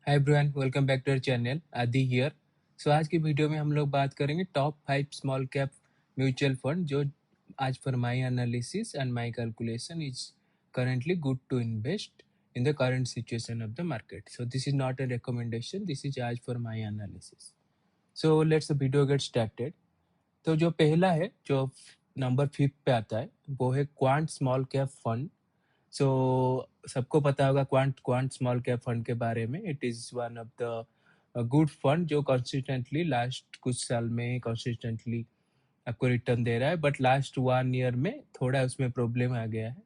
Hi everyone, welcome back to our channel. Aadi here. So आज की वीडियो में हम लोग बात करेंगे top 5 small cap mutual fund जो आज पर my analysis and my calculation is currently good to invest in the current situation of the market. So this is not a recommendation, this is as for my analysis. So let's the video get started. तो जो पहला है जो number 5 पे आता है वो है क्वांट स्मॉल कैप फंड। सो सबको पता होगा quant quant small cap fund के बारे में। It is one of the good fund जो कंसिस्टेंटली लास्ट कुछ साल में कंसिस्टेंटली आपको रिटर्न दे रहा है, बट लास्ट 1 ईयर में थोड़ा उसमें प्रॉब्लम आ गया है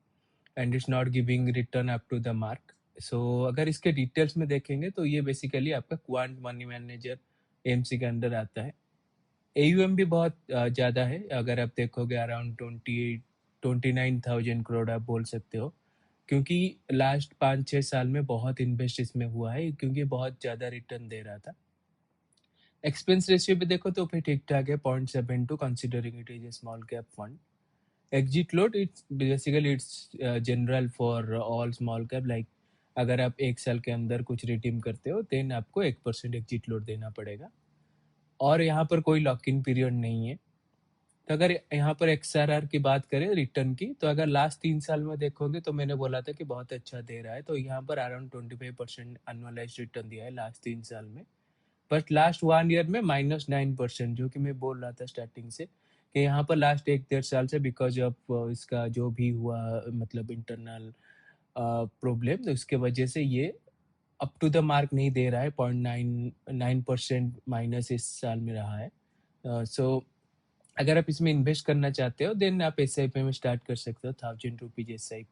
and it's not giving return up to the mark. So अगर इसके डिटेल्स में देखेंगे तो ये बेसिकली आपका क्वांट मनी मैनेजर एएमसी के अंदर आता है। एयूएम भी बहुत ज़्यादा है, अगर आप देखोगे अराउंड 29,000 करोड़ आप बोल सकते हो, क्योंकि लास्ट 5-6 साल में बहुत इन्वेस्ट इसमें हुआ है क्योंकि बहुत ज़्यादा रिटर्न दे रहा था। एक्सपेंस रेशियो भी देखो तो फिर ठीक ठाक है 0.72 considering it is a small cap fund. Exit load it's basically it's general for all small cap, like अगर आप एक साल के अंदर कुछ रिडीम करते हो देन आपको 1% एग्जिट लोड देना पड़ेगा और यहाँ पर कोई लॉक इन पीरियड नहीं है। तो अगर यहाँ पर XRR की बात करें रिटर्न की, तो अगर लास्ट 3 साल में देखोगे तो मैंने बोला था कि बहुत अच्छा दे रहा है, तो यहाँ पर अराउंड 25% एनुअलाइज रिटर्न दिया है लास्ट 3 साल में। बट लास्ट 1 ईयर में -9%, जो कि मैं बोल रहा था स्टार्टिंग से कि यहाँ पर लास्ट 1-1.5 साल से बिकॉज ऑफ इसका जो भी हुआ मतलब इंटरनल प्रॉब्लम, तो उसके वजह से ये अप टू द मार्क नहीं दे रहा है। 0.99% माइनस इस साल में रहा है। सो अगर आप इसमें इन्वेस्ट करना चाहते हो देन आप SIP में स्टार्ट कर सकते हो 1,000 रुपीज SIP,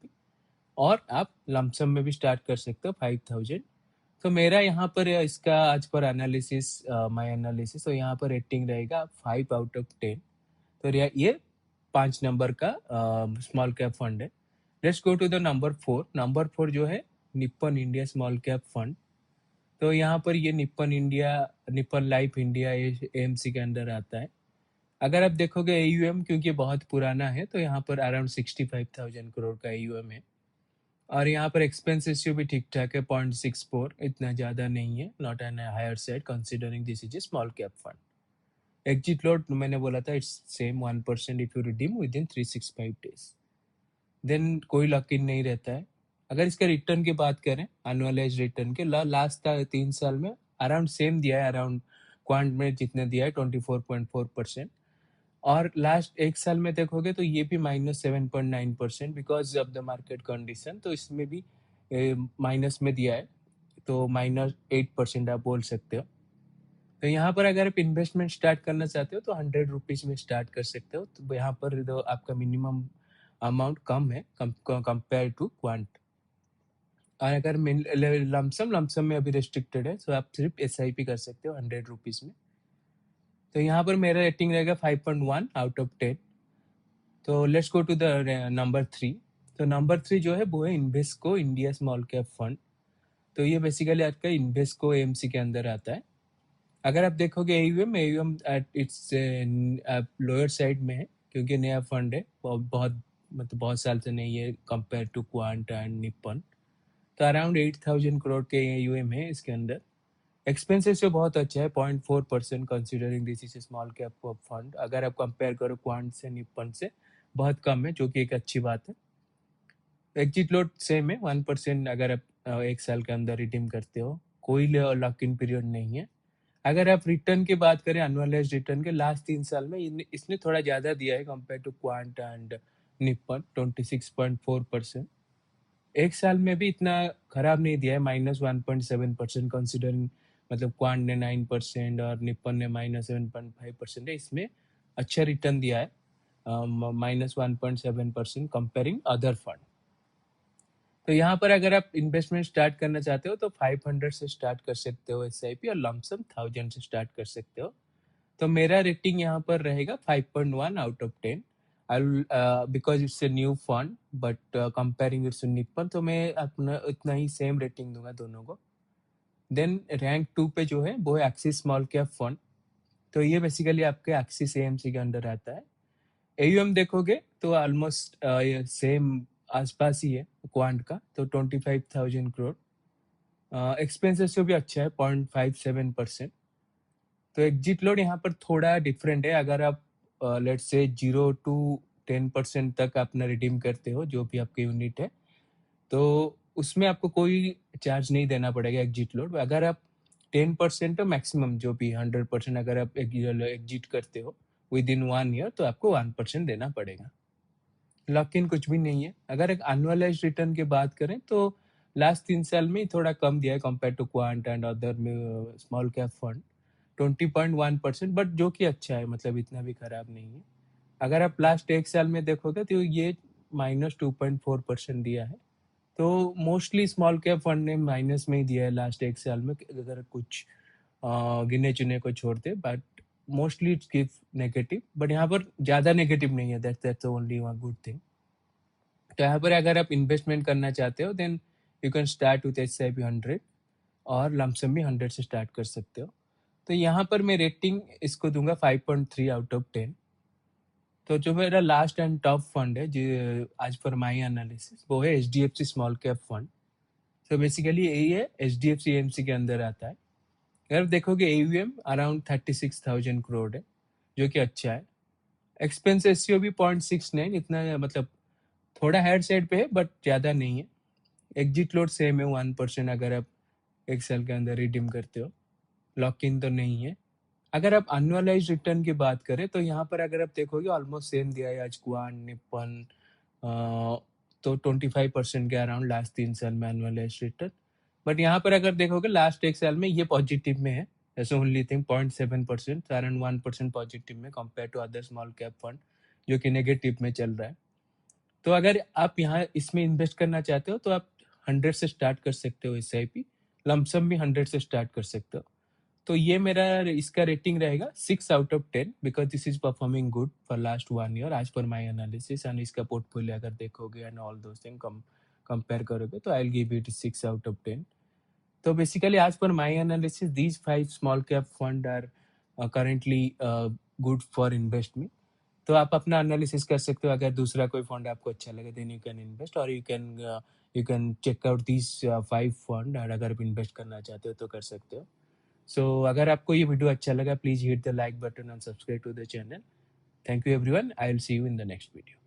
और आप लमसम में भी स्टार्ट कर सकते हो 5,000। तो मेरा यहाँ पर इसका आज पर एनालिसिस माय एनालिसिस, तो यहाँ पर रेटिंग रहेगा 5/10। तो ये 5 नंबर का स्मॉल कैप फंड है। Let's go to the number 4। Number 4 जो है Nippon India small cap fund. तो यहाँ पर ये निप्पन लाइफ इंडिया AMC के अंदर आता है। अगर आप देखोगे AUM क्योंकि बहुत पुराना है तो यहाँ पर अराउंड 65,000 करोड़ का AUM है, और यहाँ पर एक्सपेंस रेशियो भी ठीक ठाक है 0.64, इतना ज़्यादा नहीं है, not an higher side considering this is a small cap fund. Exit load मैंने बोला था it's same 1% if you redeem within 365 days, then कोई लॉक इन नहीं रहता है। अगर इसके रिटर्न की बात करें एनुअलाइज रिटर्न के लास्ट 3 साल में अराउंड सेम दिया है, अराउंड क्वांट में जितने दिया है 24.4%, और लास्ट 1 साल में देखोगे तो ये भी -7.9% because of the market condition, तो इसमें भी माइनस में दिया है, तो -8% आप बोल सकते हो। तो यहाँ पर अगर आप इन्वेस्टमेंट स्टार्ट करना चाहते हो तो 100 रुपीज में स्टार्ट कर सकते हो। तो यहाँ पर जो आपका मिनिमम अमाउंट कम है कंपेयर टू क्वांट, और अगर लमसम में अभी रेस्ट्रिक्टेड है तो आप सिर्फ SIP कर सकते हो 100 रुपीज में। तो यहाँ पर मेरा रेटिंग रहेगा 5.1/10। तो let's go to the number 3। तो नंबर 3 जो है वो है Invesco India small cap fund. तो ये बेसिकली आपका इन्वेस्को AMC के अंदर आता है। अगर आप देखोगे AUM at its lower side में है क्योंकि नया फंड है, बहुत मतलब बहुत साल से नहीं है compare to Quant and Nippon. तो अराउंड 8,000 करोड़ के AUM है इसके अंदर। एक्सपेंसेस जो बहुत अच्छा है 0.4% considering this is small cap fund. अगर आप कंपेयर करो क्वांट से निप्पन से बहुत कम है, जो कि एक अच्छी बात है। एग्जिट लोड सेम है 1%, अगर आप 1 साल के अंदर रिडीम करते हो, कोई लॉक इन पीरियड नहीं है। अगर आप रिटर्न की बात करें एनुअलाइज रिटर्न के लास्ट 3 साल में इसने थोड़ा ज़्यादा दिया है compare to Quant and Nippon, 26.4%। 1 साल में भी इतना खराब नहीं दिया है, -1.7% कंसिडरिंग, मतलब क्वांट ने 9% और निप्पन ने -7.5% है, इसमें अच्छा रिटर्न दिया है -1.7% कंपेयरिंग अदर फंड। तो यहाँ पर अगर आप इन्वेस्टमेंट स्टार्ट करना चाहते हो तो 500 से स्टार्ट कर सकते हो SIP, और लमसम 1,000 से स्टार्ट कर सकते हो। तो मेरा रेटिंग यहाँ पर रहेगा 5.1/10। I because it's a new fund but comparing it's Nippon, तो मैं अपना इतना ही सेम रेटिंग दूंगा दोनों को। देन रैंक 2 पे जो है वो है एक्सिस स्मॉल कैप फंड। तो ये बेसिकली आपके एक्सिस AMC के अंडर आता है। AUM देखोगे तो ऑलमोस्ट सेम आसपास ही है क्वांट का, तो 25,000 करोड़। एक्सपेंस रेशियो भी अच्छा है 0.57%। तो एग्जिट लोड यहाँ पर थोड़ा डिफरेंट है। अगर आप लेट्स से 0 to 10% तक अपना रिडीम करते हो जो भी आपके यूनिट है, तो उसमें आपको कोई चार्ज नहीं देना पड़ेगा एग्जिट लोड। अगर आप 10% तो मैक्सिमम जो भी 100% अगर आप एग्जिट करते हो विद इन 1 ईयर, तो आपको 1% देना पड़ेगा। लॉक इन कुछ भी नहीं है। अगर एक एनुअलाइज रिटर्न की बात करें तो लास्ट 3 साल में थोड़ा कम दिया है compare to Quant and other small cap fund, 20.1%, but जो कि अच्छा है, मतलब इतना भी खराब नहीं है। अगर आप लास्ट 1 साल में देखोगे तो ये -2.4% दिया है। तो मोस्टली स्मॉल कैप फंड ने माइनस में ही दिया है लास्ट 1 साल में, अगर कुछ गिने चुने को छोड़ते, but mostly it's give negative. But यहाँ पर ज़्यादा नेगेटिव नहीं है, that's only one good thing. तो यहाँ पर अगर आप इन्वेस्टमेंट करना चाहते हो then you can start with SIP 100 और लमसम भी 100 से स्टार्ट कर सकते हो। तो यहाँ पर मैं रेटिंग इसको दूंगा 5.3 आउट ऑफ 10। तो जो मेरा लास्ट एंड टॉप फंड है जो आज पर माई एनालिसिस, वो है HDFC स्मॉल कैप फंड। तो बेसिकली यही है, HDFC AMC के अंदर आता है। अगर देखोगे AUM अराउंड 36,000 करोड़ है, जो कि अच्छा है। एक्सपेंस रेशियो भी 0.69, इतना मतलब थोड़ा हायर साइड पे है बट ज़्यादा नहीं है। एग्जिट लोड सेम है 1% अगर आप 1 साल के अंदर रिडीम करते हो। लॉक इन तो नहीं है। अगर आप एनुअलाइज रिटर्न की बात करें तो यहाँ पर अगर आप देखोगे ऑलमोस्ट सेम दिया है आज क्वांट निप्पन, तो 25% के अराउंड लास्ट 3 साल में एनुअलाइज रिटर्न। बट यहाँ पर अगर देखोगे लास्ट 1 साल में ये पॉजिटिव में है, ऐसे ओनली थिंग 0.7%, अराउंड 1% पॉजिटिव में compare to other small cap fund जो कि नेगेटिव में चल रहा है। तो अगर आप यहाँ इसमें इन्वेस्ट करना चाहते हो तो आप 100 से स्टार्ट कर सकते हो SIP, लमसम भी 100 से स्टार्ट कर सकते हो। तो ये मेरा इसका रेटिंग रहेगा 6 out of 10 because this is performing good for last 1 year आज पर माई एनालिसिस एंड इसका पोर्टफोलियो अगर देखोगे and all those thing compare करोगे तो I will give it 6 out of 10। तो बेसिकली आज पर my analysis these 5 small cap fund are currently good for investment. तो आप अपना एनालिसिस कर सकते हो। अगर दूसरा कोई फंड आपको अच्छा लगे देन यू कैन इन्वेस्ट और you can check out these 5 fund, और अगर आप इन्वेस्ट करना चाहते हो तो कर सकते हो। सो अगर आपको ये वीडियो अच्छा लगा please hit the like button and subscribe to the channel. Thank you everyone, I will see you in the next video.